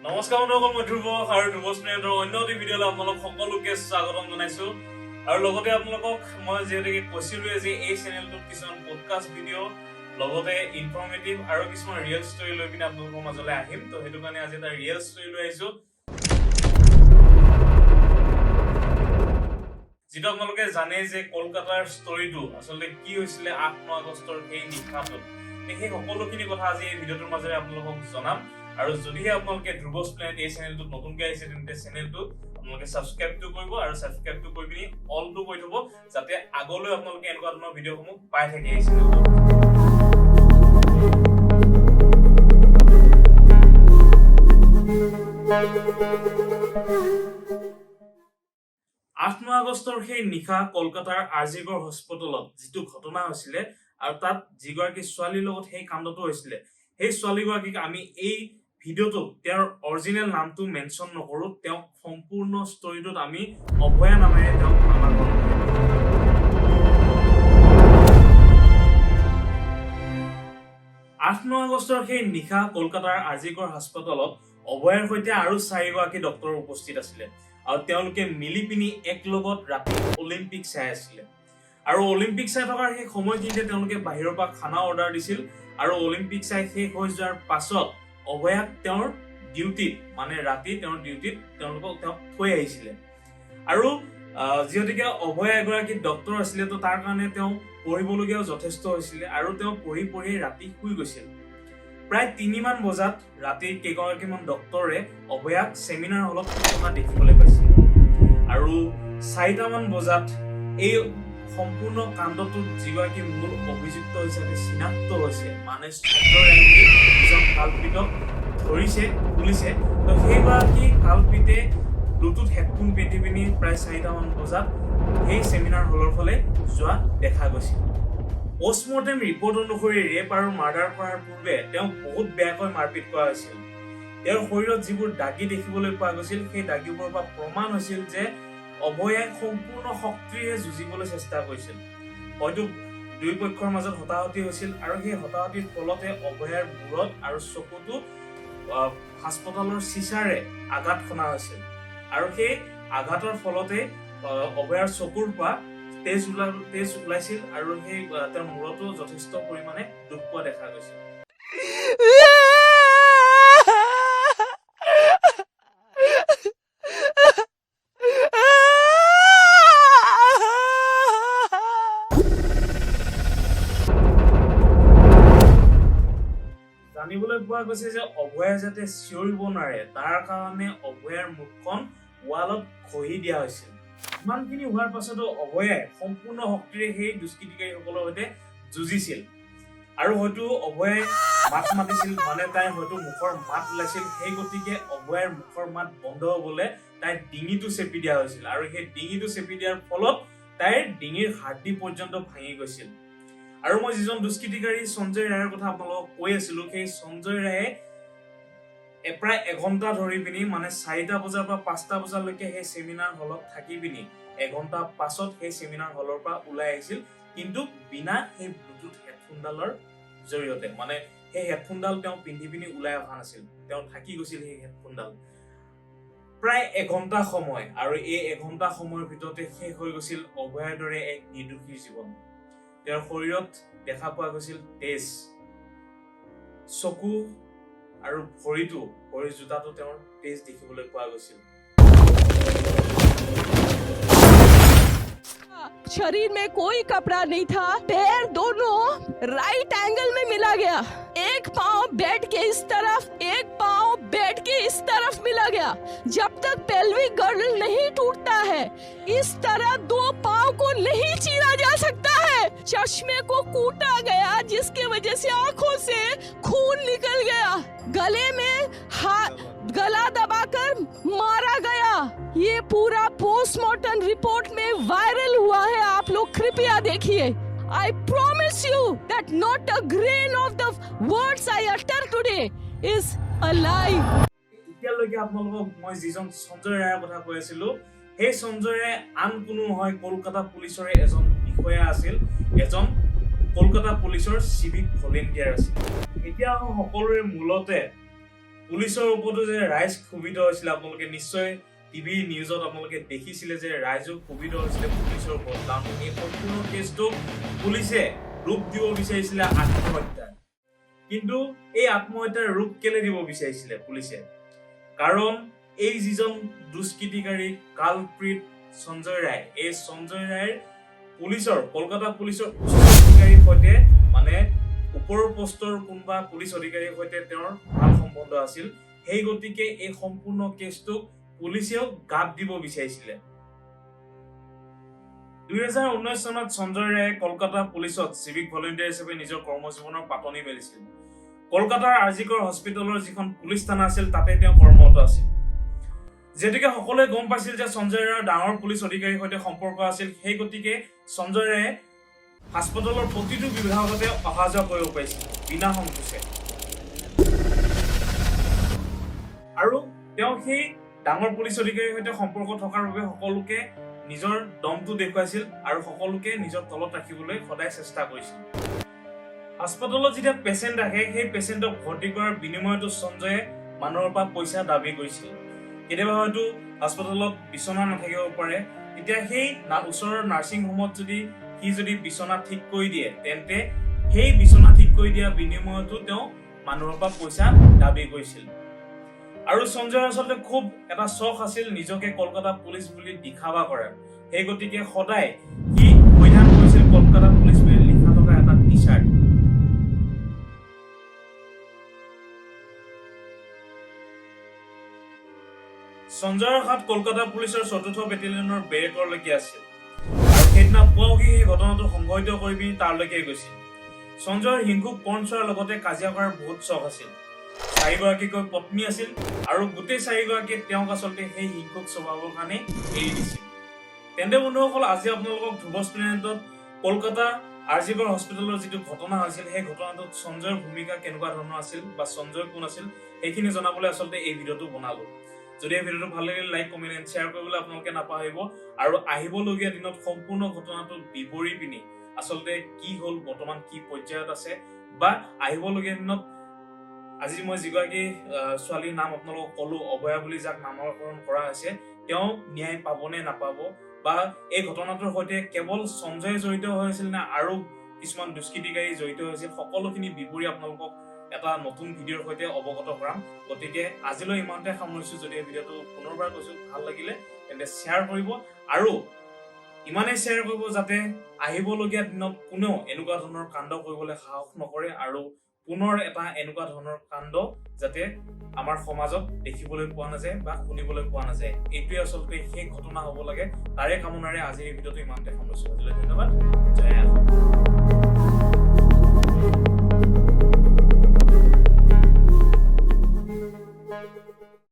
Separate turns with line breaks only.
নমস্কাৰ বন্ধুসকল, মই ধ্ৰুৱ আৰু ধ্ৰুৱ স্নেহৰ অন্য এটি ভিডিঅ'লৈ আপোনালোক সকলোকে স্বাগতম জনাইছো। আৰু লগতে আপোনালোকক মই যিহেতুকে কৈছিলোৱে যে এই চেনেলটোত কিছুমান পডকাষ্ট ভিডিঅ' লগতে ইনফৰ্মেটিভ আৰু কিছুমান ৰিয়েল ষ্টৰী লৈ পিনে আপোনালোকৰ মাজলৈ আহিম। তো সেইটো কাৰণে আজি এটা ৰিয়েল ষ্টৰী লৈ আহিছো, যিটো আপোনালোকে জানে যে কলকাতাৰ ষ্টৰীটো আচলতে কি হৈছিলে 8-9 আগষ্টৰ সেই নিশাটোত। সেই সকলোখিনি কথা আজি এই ভিডিঅ'টোৰ মাজেৰে আপোনালোকক জনাম। আৰু যদিহে আপোনালোকে ধ্ৰুৱছ প্লেনেট এই চেনেলটোত নতুনকৈ আহিছে তেন্তে চেনেলটো আপোনালোকে ছাবস্ক্ৰাইবটো কৰিব আৰু ছাবস্ক্ৰাইবটো কৰি পিনি অলটো কৰি থব, যাতে আগলৈ আপোনালোকে এনেকুৱা ধৰণৰ ভিডিঅ'সমূহ পাই থাকে এই চেনেলটোত। 8-9 আগষ্টৰ সেই নিশা কলকাতাৰ আৰজিগড় হস্পিটেলত যিটো ঘটনা হৈছিলে আৰু তাত যিগৰাকী ছোৱালীৰ লগত সেই কাণ্ডটো হৈছিলে, সেই ছোৱালীগৰাকীক আমি এই ভিডিঅ'টোত তেওঁৰ অৰিজিনেল নামটো মেনশ্যন নকৰো, তেওঁক সম্পূৰ্ণ ষ্টৰীটোত আমি অভয়া নামেৰে তেওঁক আমাৰ 8-9 আগষ্টৰ সেই নিশা কলকাতাৰ আৰজিগড় হাস্পতালত অভয়াৰ সৈতে আৰু 4গৰাকী ডক্তৰ উপস্থিত আছিলে আৰু তেওঁলোকে মিলি পিনি এক লগত ৰাতি অলিম্পিক চাই আছিলে। আৰু অলিম্পিক চাই থকাৰ সেই সময়খিনিতে তেওঁলোকে বাহিৰৰ পৰা খানা অৰ্ডাৰ দিছিল আৰু অলিম্পিক চাই শেষ হৈ যোৱাৰ পাছত অভয়াক তেওঁৰ ডিউটিত, মানে ৰাতি তেওঁৰ ডিউটিত তেওঁলোকক থৈ আহিছিলে। আৰু যিহেতুকে অভয়া এগৰাকী ডক্তৰ আছিলে, তো তাৰ কাৰণে তেওঁ পঢ়িবলগীয়াও যথেষ্ট হৈছিলে আৰু তেওঁ পঢ়ি ৰাতি শুই গৈছিল। প্ৰায় 3মান বজাত ৰাতি কেইগৰাকীমান ডক্তৰে অভয়াক ছেমিনাৰ হলত থকা দেখিবলৈ পাইছিল আৰু 4টামান বজাত এই সম্পূৰ্ণ কাণ্ডটোত যিগৰাকী মূল অভিযুক্ত হিচাপে চিনাক্ত হৈছে, মানে এজন কাল্পিতক ধৰিছে পুলিচে, তো সেইগৰাকী কাল্পিতে ব্লুটুথ হেডফোন পিন্ধি পিনি প্ৰায় 4টামান বজাত সেই ছেমিনাৰ হলৰ ফালে যোৱা দেখা গৈছিল। পষ্টমৰ্টেম ৰিপৰ্ট অনুসৰি ৰেপ আৰু মাৰ্ডাৰ কৰাৰ পূৰ্বে তেওঁক বহুত বেয়াকৈ মাৰপিট কৰা হৈছিল। তেওঁৰ শৰীৰত যিবোৰ দাগি দেখিবলৈ পোৱা গৈছিল, সেই দাগিবোৰৰ পৰা প্ৰমাণ হৈছিল যে অভয়াই সম্পূৰ্ণ শক্তিৰে যুঁজিবলৈ চেষ্টা কৰিছিল। হয়তো দুই পক্ষৰ মাজত হতাহতি হৈছিল আৰু সেই হতাহতিৰ ফলতে অভয়াৰ মূৰত আৰু চকুতো হাস্পতালৰ চিচাৰে আঘাত সনা হৈছিল আৰু সেই আঘাতৰ ফলতে অভয়াৰ চকুৰ পৰা তেজ ওলাইছিল আৰু সেই তেওঁৰ মূৰতো যথেষ্ট পৰিমাণে দুখ পোৱা দেখা গৈছিল। জানিবলৈ পোৱা গৈছে যে অভয়াই যাতে চিঞৰিব নোৱাৰে তাৰ কাৰণে অভয়াৰ মুখখন ৱালত ঘঁহি দিয়া হৈছিল। ইমানখিনি হোৱাৰ পাছতো অভয়াই সম্পূৰ্ণ শক্তিৰে সেই দুষ্কৃতিকাৰীসকলৰ সৈতে যুঁজিছিল আৰু হয়তো অভয়াই মাত মাতিছিল, মানে তাই হয়তো মুখৰ মাত ওলাইছিল। সেই গতিকে অভয়াৰ মুখৰ মাত বন্ধ হবলৈ তাইৰ ডিঙিটো চেপি দিয়া হৈছিল আৰু সেই ডিঙিটো চেপি দিয়াৰ ফলত তাইৰ ডিঙিৰ হাড়দি পৰ্যন্ত ভাঙি গৈছিল। আৰু মই যিজন দুষ্কৃতিকাৰী সঞ্জয় ৰায়ৰ কথা আপোনালোকক কৈ আছিলো, সেই সঞ্জয় ৰায়ে প্ৰায় এঘণ্টা ধৰি পিনি, মানে 4টা বজাৰ পৰা 5টা বজালৈকে সেই ছেমিনাৰ হলত থাকি পিনি এঘণ্টা পাছত সেই ছেমিনাৰ হলৰ পৰা ওলাই আহিছিল, কিন্তু বিনা সেই ব্লুটুথ হেডফোনডালৰ জৰিয়তে। মানে সেই হেডফোনডাল তেওঁ পিন্ধি পিনি ওলাই অহা নাছিল, তেওঁ থাকি গৈছিল সেই হেডফোনডাল প্ৰায় এঘণ্টা সময়। আৰু এই এঘণ্টা সময়ৰ ভিতৰতে শেষ হৈ গৈছিল অভয়াৰ দৰে এক নিৰ্দোষীৰ জীৱন। তেওঁৰ শৰীৰত দেখা পোৱা গৈছিল তেজ, চকু আৰু ভৰিৰ জোতাটো তেওঁৰ তেজ দেখিবলৈ পোৱা গৈছিল।
शरीर में कोई कपड़ा नहीं था, पैर दोनों राइट एंगल में मिला गया, एक पाँव बेड के इस तरफ, एक पाँव बेड के इस तरफ मिला गया। जब तक पेल्विक गर्डल नहीं टूटता है, इस तरह 2 पाँव को नहीं चीरा जा सकता है। चश्मे को कूटा गया, जिसके वजह से आंखों से खून निकल गया, गले में गला दबाकर मारा गया। ये पूरा पोस्टमार्टम रिपोर्ट में वायरल हुआ है, आप लोग कृपया देखिए। I promise you that not a grain of the words I utter today is a lie.
এতিয়ালৈকে আপোনালোকক মই যিজন সঞ্জয় ৰায়ৰ কথা কৈ আছিলো, সেই সঞ্জয় ৰায় আন কোনো নহয়, কলকাতা পুলিচৰে এজন বিষয়া আছিল, এজন কলকাতা পুলিচৰ চিভিক ভলেণ্টিয়াৰ আছিল। এতিয়া সকলোৰে মূলতে পুলিচৰ ওপৰতো যে ৰাইজ ক্ষোভিত হৈছিলে আপোনালোকে নিশ্চয় টিভি নিউজত আপোনালোকে দেখিছিলে যে ৰাইজো ক্ষোভিত হৈছিলে পুলিচৰ ওপৰত কাৰণ এই সম্পূৰ্ণ কেছটো পুলিচে ৰূপ দিব বিচাৰিছিলে আত্মহত্যা কিন্তু এই আত্মহত্যাৰ ৰূপ কেলে দিব বিচাৰিছিলে পুলিচে কাৰণ এই যিজন দুষ্কৃতিকাৰী কালপ্ৰিট সঞ্জয় ৰায় এই সঞ্জয় ৰায়ৰ পুলিচৰ কলকাতা পুলিচৰ উচ্চ অধিকাৰীৰ সৈতে মানে ওপৰৰ পোষ্টৰ কোনোবা পুলিচ অধিকাৰীৰ সৈতে তেওঁৰ ভাল সম্বন্ধ আছিল সেই গতিকে এই সম্পূৰ্ণ কেছটোক পুলিচেও গাপ দিব বিচাৰিছিলে 2019 চনত সঞ্জয় ৰায়ে কলকাতা পুলিচত চিভিক ভলেণ্টিয়াৰ হিচাপে নিজৰ কৰ্মজীৱনৰ পাতনি মেলিছিল কলকাতাৰ আৰজিকৰ হস্পিটেলৰ যিখন পুলিচ থানা আছিল তাতে তেওঁ কৰ্মৰত আছিল যেতিকে সকলোৱে গম পাইছিল যে সঞ্জয় ৰায়ৰ ডাঙৰ পুলিচ অধিকাৰীৰ সৈতে সম্পৰ্ক আছিল সেই গতিকে সঞ্জয় ৰায়ে হাস্পতালৰ প্ৰতিটো বিভাগতে অহা যোৱা কৰিব পাৰিছিল বিনা সংকোচে আৰু তেওঁ সেই ডাঙৰ পুলিচ অধিকাৰীৰ সৈতে সম্পৰ্ক থকাৰ বাবে সকলোকে নিজৰ দমটো দেখুৱাইছিল আৰু সকলোকে নিজৰ তলত ৰাখিবলৈ সদায় চেষ্টা কৰিছিল হাস্পতালত যেতিয়া পেচেণ্ট আহে সেই পেচেণ্টক ভৰ্তি কৰাৰ বিনিময়তো সঞ্জয়ে মানুহৰ পৰা পইচা দাবী কৰিছিল কেতিয়াবা হয়তো হাস্পতালত বিচনা নাথাকিব পাৰে তেতিয়া সেই ওচৰৰ নাৰ্ছিং হোমত যদি বিচনা ঠিক কৰি দিয়ে তেন্তে সেই বিচনা ঠিক কৰি দিয়া বিনিময়তো তেওঁ মানুহৰ পৰা পইচা দাবী কৰিছিল আৰু সঞ্জয়ৰ আচলতে খুব এটা চখ আছিল নিজকে কলকাতা পুলিচ বুলি দেখাবা কৰাৰ সেই গতিকে সদায় কি পৰিধান কৰিছিল কলকাতা পুলিচ বুলি লিখা থকা এটা টি-শাৰ্ট সঞ্জয়ৰ হাত কলকাতা পুলিচৰ ৪ৰ্থ বেটেলিয়নৰ বেৰেকৰলৈকে আছিল আৰু সেইদিনা পুৱাওকি সেই ঘটনাটো সংঘটিত কৰি পিনি তাৰলৈকে গৈছিল সঞ্জয়ৰ হিংসুক পৰ্ণ চোৱাৰ লগতে কাজিয়া কৰাৰ বহুত চখ আছিল ৪গৰাকীকৈ পত্নী আছিল আৰু গোটেই ৪গৰাকীয়ে তেওঁক আচলতে সেই হিংসুক স্বভাৱৰ কাৰণে এৰি দিছিল তেন্তে বন্ধুসকল আজি আপোনালোকক ধ্ৰুৱচ প্লেনেটত কলকাতা আৰজিকৰ হস্পিটেলৰ যিটো ঘটনা হৈছিল সেই ঘটনাটোত সঞ্জয়ৰ ভূমিকা কেনেকুৱা ধৰণৰ আছিল বা সঞ্জয় কোন আছিল সেইখিনি জনাবলৈ আচলতে এই ভিডিঅ'টো বনালো যদি এই ভিডিঅ'টো ভাল লাগিলে লাইক কমেন্ট এণ্ড শ্বেয়াৰ কৰিবলৈ আপোনালোকে নাপাহৰিব আৰু আহিবলগীয়া দিনত সম্পূৰ্ণ ঘটনাটো বিৱৰি পিনি আচলতে কি হ'ল বৰ্তমান কি পৰ্যায়ত আছে বা আহিবলগীয়া দিনত আজি মই যিগৰাকী ছোৱালীৰ নাম আপোনালোকক ক'লো অভয়া বুলি যাক নামকৰণ কৰা হৈছে তেওঁ ন্যায় পাবনে নাপাব বা এই ঘটনাটোৰ সৈতে কেৱল সঞ্জয় জড়িত হৈছিল নে আৰু কিছুমান দুষ্কৃতিকাৰী জড়িত হৈছিল সকলোখিনি বিৱৰি আপোনালোকক এটা নতুন ভিডিঅ'ৰ সৈতে অৱগত কৰাম গতিকে আজিলৈ ইমানতে সামৰিছো যদি এই ভিডিঅ'টো পুনৰবাৰ কৈছো ভাল লাগিলে তেন্তে শ্বেয়াৰ কৰিব আৰু ইমানেই শ্বেয়াৰ কৰিব যাতে আহিবলগীয়া দিনত কোনেও এনেকুৱা ধৰণৰ কাণ্ড কৰিবলৈ সাহস নকৰে আৰু পুনৰ এটা এনেকুৱা ধৰণৰ কাণ্ড যাতে আমাৰ সমাজত দেখিবলৈ পোৱা নাযায় বা শুনিবলৈ পোৱা নাযায় এইটোৱে আচলতে সেই ঘটনা হ'ব লাগে তাৰে কামনাৰে আজি এই ভিডিঅ'টো ইমানতে সামৰিছো আজিলৈ ধন্যবাদ